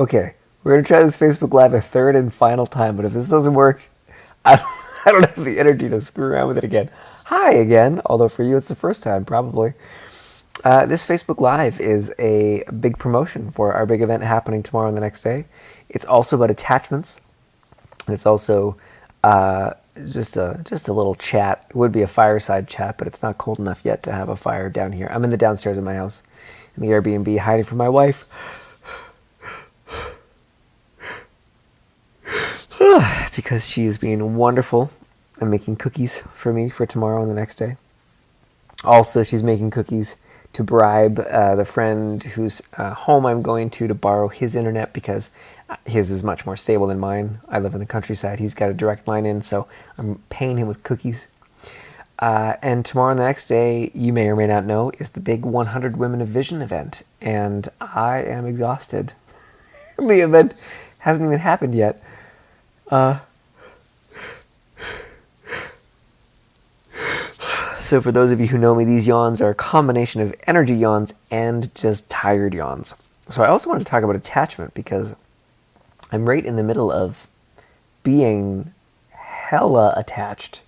Okay, we're going to try this Facebook Live a third and final time, but if this doesn't work, I don't, I don't have the energy to screw around with it again. Hi again, although for you it's the first time, probably. This Facebook Live is a big promotion for our big event happening tomorrow and the next day. It's also about attachments. It's also just a little chat. It would be a fireside chat, but it's not cold enough yet to have a fire down here. I'm in the downstairs of my house, in the Airbnb, hiding from my wife. Because she is being wonderful and making cookies for me for tomorrow and the next day. Also, she's making cookies to bribe the friend whose home I'm going to borrow his internet, because his is much more stable than mine. I live in the countryside. He's got a direct line in, so I'm paying him with cookies. And tomorrow and the next day, you may or may not know, is the big 100 Women of Vision event. And I am exhausted. The event hasn't even happened yet. So for those of you who know me, these yawns are a combination of energy yawns and just tired yawns. So I also want to talk about attachment, because I'm right in the middle of being hella attached.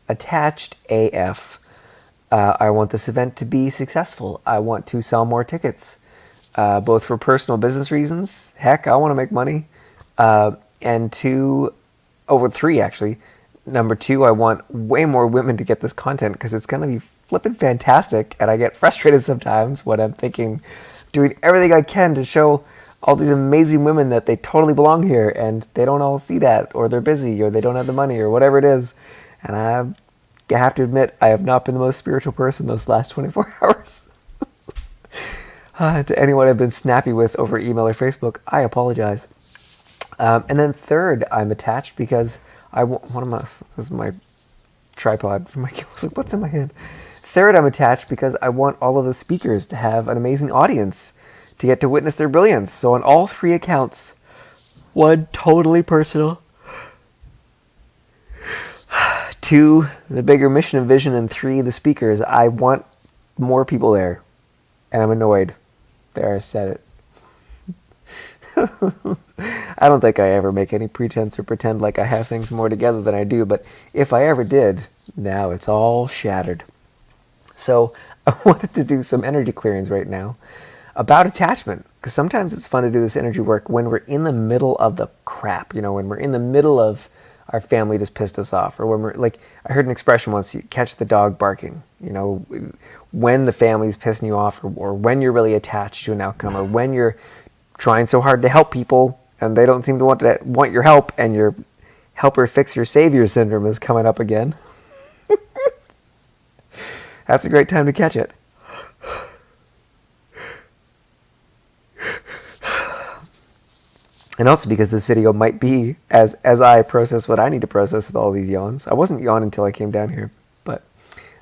Attached AF. I want this event to be successful. I want to sell more tickets, both for personal business reasons. Heck, I want to make money. And three actually. Number two, I want way more women to get this content, because it's going to be flipping fantastic. And I get frustrated sometimes when I'm doing everything I can to show all these amazing women that they totally belong here, and they don't all see that, or they're busy, or they don't have the money, or whatever it is. And I have to admit, I have not been the most spiritual person those last 24 hours. To anyone I've been snappy with over email or Facebook, I apologize. And then third, I'm attached because this is my tripod for my camera. I was like, what's in my hand? Third, I'm attached because I want all of the speakers to have an amazing audience, to get to witness their brilliance. So on all three accounts, one, totally personal, two, the bigger mission and vision, and three, the speakers, I want more people there. And I'm annoyed. There, I said it. I don't think I ever make any pretense or pretend like I have things more together than I do, but if I ever did, now it's all shattered. So I wanted to do some energy clearings right now about attachment, because sometimes it's fun to do this energy work when we're in the middle of the crap, when we're in the middle of our family just pissed us off, or when we're like, I heard an expression once, you catch the dog barking, when the family's pissing you off, or when you're really attached to an outcome, or when you're trying so hard to help people and they don't seem to want your help, and your helper fix your savior syndrome is coming up again. That's a great time to catch it. And also because this video might be, as I process what I need to process with all these yawns. I wasn't yawning until I came down here, but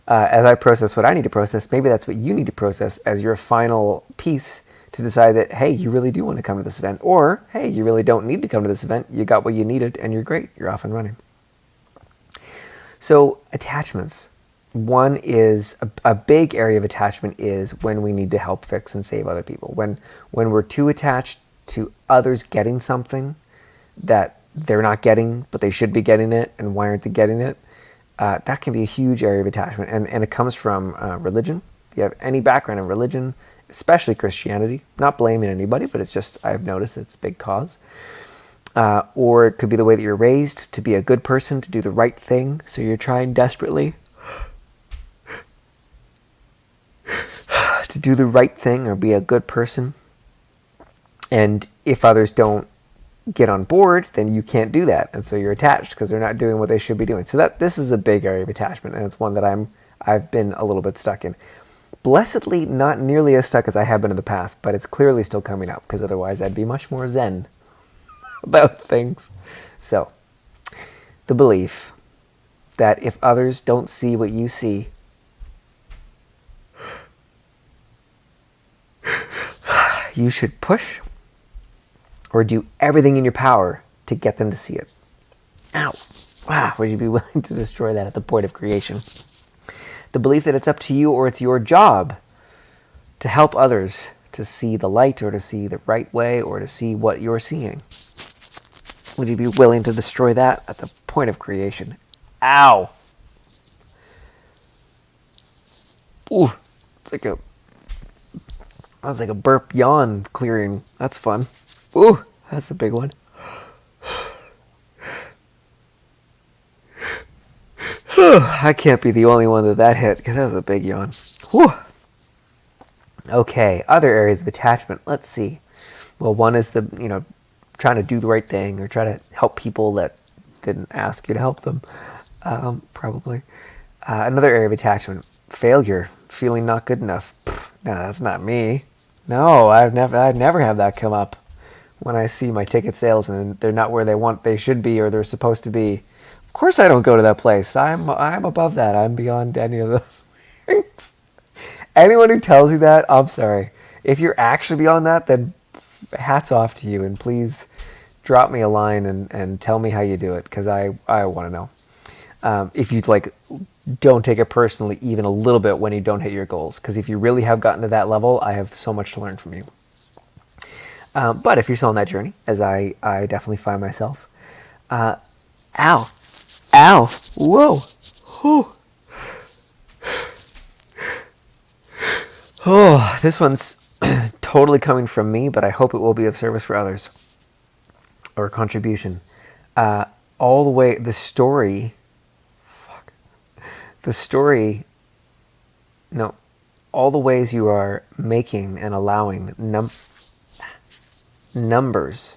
as I process what I need to process, maybe that's what you need to process as your final piece to decide that, hey, you really do want to come to this event, or, hey, you really don't need to come to this event. You got what you needed, and you're great. You're off and running. So attachments. One is, a big area of attachment is when we need to help fix and save other people. When we're too attached to others getting something that they're not getting, but they should be getting it, and why aren't they getting it? That can be a huge area of attachment, and it comes from religion. If you have any background in religion, especially Christianity, not blaming anybody, but it's just, I've noticed it's a big cause. Or it could be the way that you're raised, to be a good person, to do the right thing, so you're trying desperately to do the right thing or be a good person. And if others don't get on board, then you can't do that. And so you're attached because they're not doing what they should be doing. So this is a big area of attachment, and it's one that I've been a little bit stuck in. Blessedly, not nearly as stuck as I have been in the past, but it's clearly still coming up, because otherwise I'd be much more zen about things. So, the belief that if others don't see what you see, you should push or do everything in your power to get them to see it. Ow. Wow, would you be willing to destroy that at the point of creation? The belief that it's up to you, or it's your job to help others to see the light or to see the right way or to see what you're seeing? Would you be willing to destroy that at the point of creation? Ow! Ooh, it's like a that was like a burp yawn clearing. That's fun. Ooh, that's a big one. I can't be the only one that hit because that was a big yawn. Whew. Okay, other areas of attachment. Let's see. Well, one is the, trying to do the right thing or try to help people that didn't ask you to help them, probably. Another area of attachment, failure, feeling not good enough. No, that's not me. No, I'd never have that come up when I see my ticket sales and they're not where they should be or they're supposed to be. Of course I don't go to that place. I'm above that. I'm beyond any of those things. Anyone who tells you that, I'm sorry. If you're actually beyond that, then hats off to you, and please drop me a line and tell me how you do it, because I want to know. If you don't take it personally even a little bit when you don't hit your goals, because if you really have gotten to that level, I have so much to learn from you. But if you're still on that journey, as I definitely find myself, ow, whoa, oh. Oh, this one's totally coming from me, but I hope it will be of service for others or contribution. All the way, the story, all the ways you are making and allowing numbers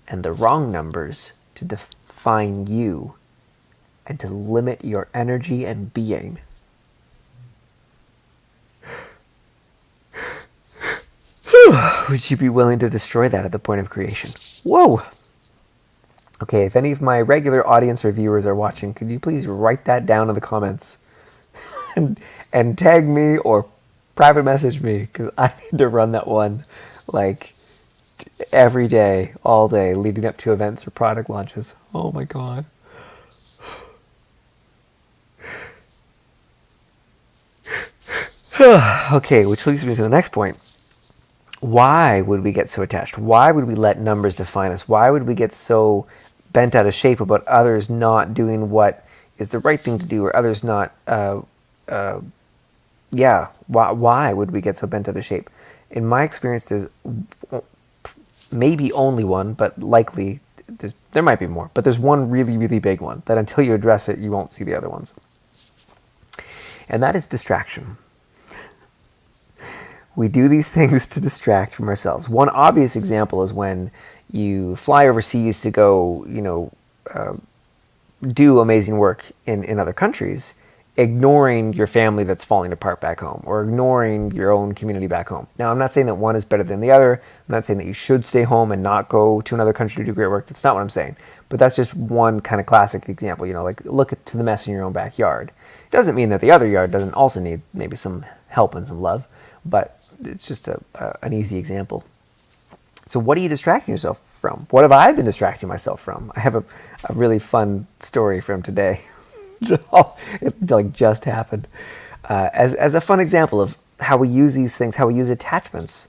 and the wrong numbers to define you and to limit your energy and being. Would you be willing to destroy that at the point of creation? Whoa! Okay, if any of my regular audience or viewers are watching, could you please write that down in the comments and tag me or private message me, because I need to run that one every day, all day, leading up to events or product launches. Oh my God. Okay, which leads me to the next point. Why would we get so attached? Why would we let numbers define us? Why would we get so bent out of shape about others not doing what is the right thing to do, or others not, why would we get so bent out of shape? In my experience, there's maybe only one, but likely there might be more, but there's one really, really big one that until you address it, you won't see the other ones. And that is distraction. We do these things to distract from ourselves. One obvious example is when you fly overseas to go, do amazing work in other countries, ignoring your family that's falling apart back home, or ignoring your own community back home. Now, I'm not saying that one is better than the other. I'm not saying that you should stay home and not go to another country to do great work. That's not what I'm saying. But that's just one kind of classic example. Look to the mess in your own backyard. It doesn't mean that the other yard doesn't also need maybe some help and some love, but it's just an easy example. So what are you distracting yourself from? What have I been distracting myself from? I have a really fun story from today. It just happened. As a fun example of how we use these things, how we use attachments.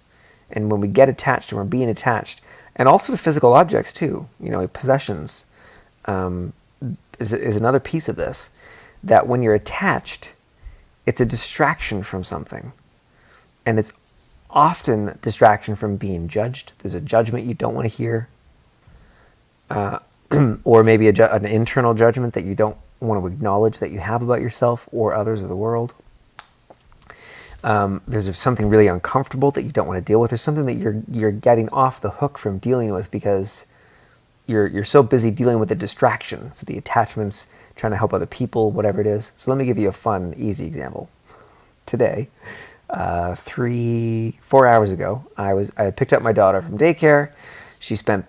And when we get attached and we're being attached, and also to physical objects too, possessions is another piece of this, that when you're attached, it's a distraction from something. And it's often distraction from being judged. There's a judgment you don't want to hear. Or maybe an internal judgment that you don't want to acknowledge that you have about yourself or others or the world. There's something really uncomfortable that you don't want to deal with. There's something that you're getting off the hook from dealing with because you're so busy dealing with the distraction. So the attachments, trying to help other people, whatever it is. So let me give you a fun, easy example. Today, 4 hours ago, I had picked up my daughter from daycare. She spent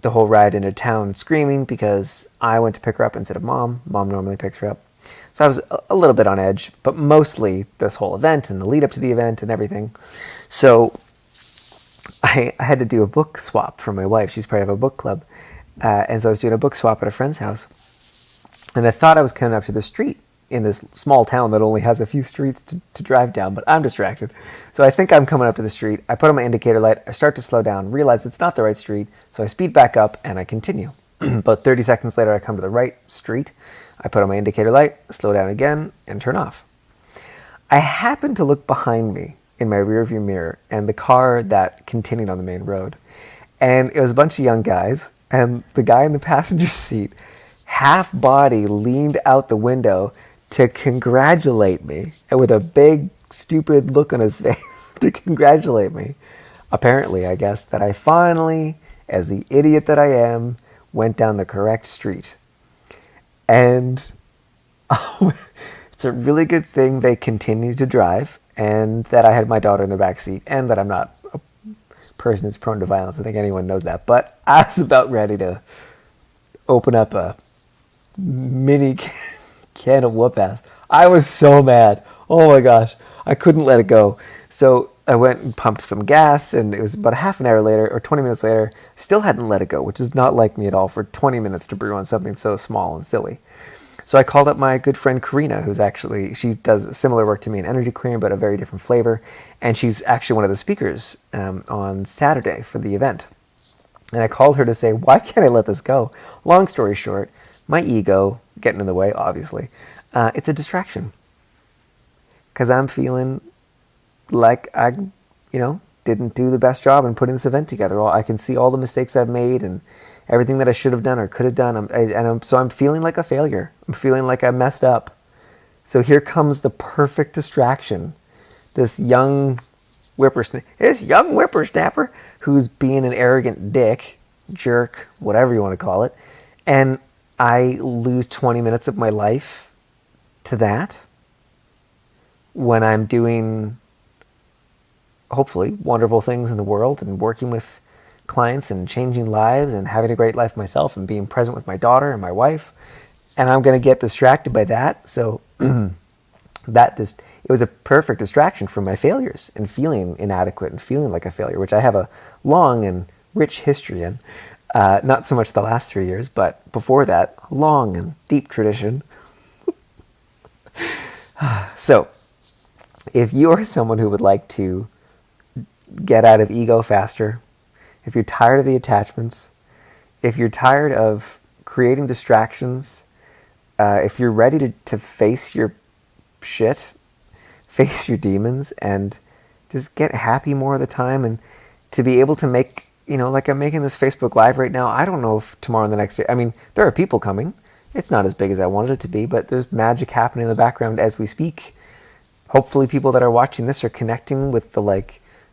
the whole ride into town screaming because I went to pick her up instead of mom. Mom normally picks her up. So I was a little bit on edge, but mostly this whole event and the lead up to the event and everything. So I had to do a book swap for my wife. She's part of a book club. And so I was doing a book swap at a friend's house. And I thought I was coming up to the street in this small town that only has a few streets to drive down, but I'm distracted. So I think I'm coming up to the street. I put on my indicator light. I start to slow down, realize it's not the right street. So I speed back up and I continue. About 30 seconds later, I come to the right street. I put on my indicator light, slow down again, and turn off. I happen to look behind me in my rearview mirror and the car that continued on the main road. And it was a bunch of young guys. And the guy in the passenger seat, half body, leaned out the window to congratulate me, and with a big, stupid look on his face to congratulate me. Apparently, I guess, that I finally, as the idiot that I am, went down the correct street. And it's a really good thing they continued to drive, and that I had my daughter in the back seat, and that I'm not a person who's prone to violence. I think anyone knows that. But I was about ready to open up a mini can of whoop ass. I was so mad. Oh my gosh. I couldn't let it go. So I went and pumped some gas, and it was about a half an hour later or 20 minutes later, still hadn't let it go, which is not like me at all for 20 minutes to brew on something so small and silly. So I called up my good friend Karina, she does similar work to me in energy clearing, but a very different flavor. And she's actually one of the speakers on Saturday for the event. And I called her to say, why can't I let this go? Long story short, my ego getting in the way, obviously. It's a distraction. Because I'm feeling like I, didn't do the best job in putting this event together. I can see all the mistakes I've made and everything that I should have done or could have done. So I'm feeling like a failure. I'm feeling like I messed up. So here comes the perfect distraction. This young whippersnapper who's being an arrogant dick, jerk, whatever you want to call it. And I lose 20 minutes of my life to that when I'm doing, hopefully, wonderful things in the world and working with clients and changing lives and having a great life myself and being present with my daughter and my wife. And I'm going to get distracted by that. So it was a perfect distraction from my failures and feeling inadequate and feeling like a failure, which I have a long and rich history in. Not so much the last 3 years, but before that, long and deep tradition. So, if you are someone who would like to get out of ego faster, if you're tired of the attachments, if you're tired of creating distractions, if you're ready to face your shit, face your demons, and just get happy more of the time, and to be able to make, like I'm making this Facebook Live right now. I don't know if tomorrow and the next day, there are people coming. It's not as big as I wanted it to be, but there's magic happening in the background as we speak. Hopefully people that are watching this are connecting with the,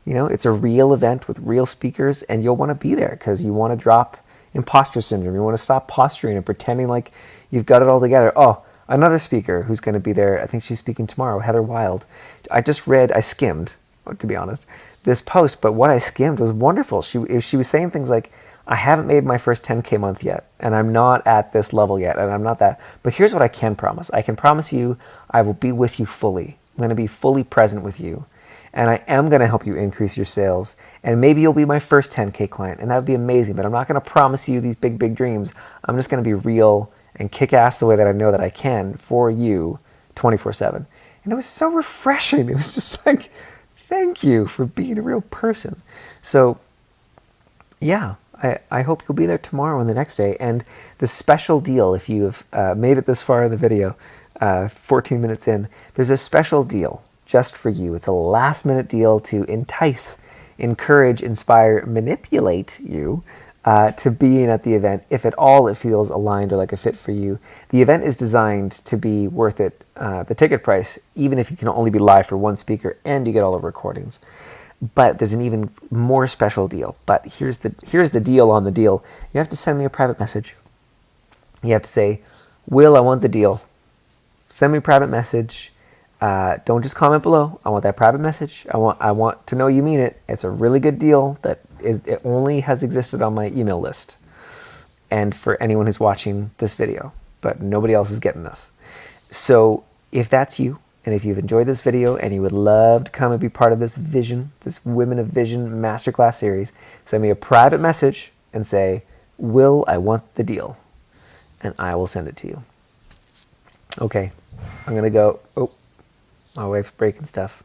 it's a real event with real speakers, and you'll want to be there because you want to drop imposter syndrome. You want to stop posturing and pretending like you've got it all together. Oh, another speaker who's going to be there, I think she's speaking tomorrow, Heather Wild. I skimmed, to be honest, this post, but what I skimmed was wonderful. She was saying things like, I haven't made my first 10K month yet, and I'm not at this level yet, and I'm not that. But here's what I can promise. I can promise you I will be with you fully. I'm going to be fully present with you, and I am going to help you increase your sales, and maybe you'll be my first 10K client, and that would be amazing, but I'm not going to promise you these big, big dreams. I'm just going to be real and kick ass the way that I know that I can for you 24/7. And it was so refreshing. It was just like, thank you for being a real person. So, yeah, I hope you'll be there tomorrow and the next day. And the special deal, if you have made it this far in the video, 14 minutes in, there's a special deal just for you. It's a last-minute deal to entice, encourage, inspire, manipulate you to being at the event, if at all it feels aligned or like a fit for you. The event is designed to be worth it, the ticket price, even if you can only be live for one speaker and you get all the recordings. But there's an even more special deal. But here's the deal on the deal. You have to send me a private message. You have to say, Will, I want the deal. Send me a private message. Don't just comment below. I want that private message. I want to know you mean it. It's a really good deal it only has existed on my email list. And for anyone who's watching this video. But nobody else is getting this. So if that's you, and if you've enjoyed this video and you would love to come and be part of this Women of Vision Masterclass series, send me a private message and say, Will, I want the deal. And I will send it to you. Okay, I'm gonna go. Oh, my wife's breaking stuff.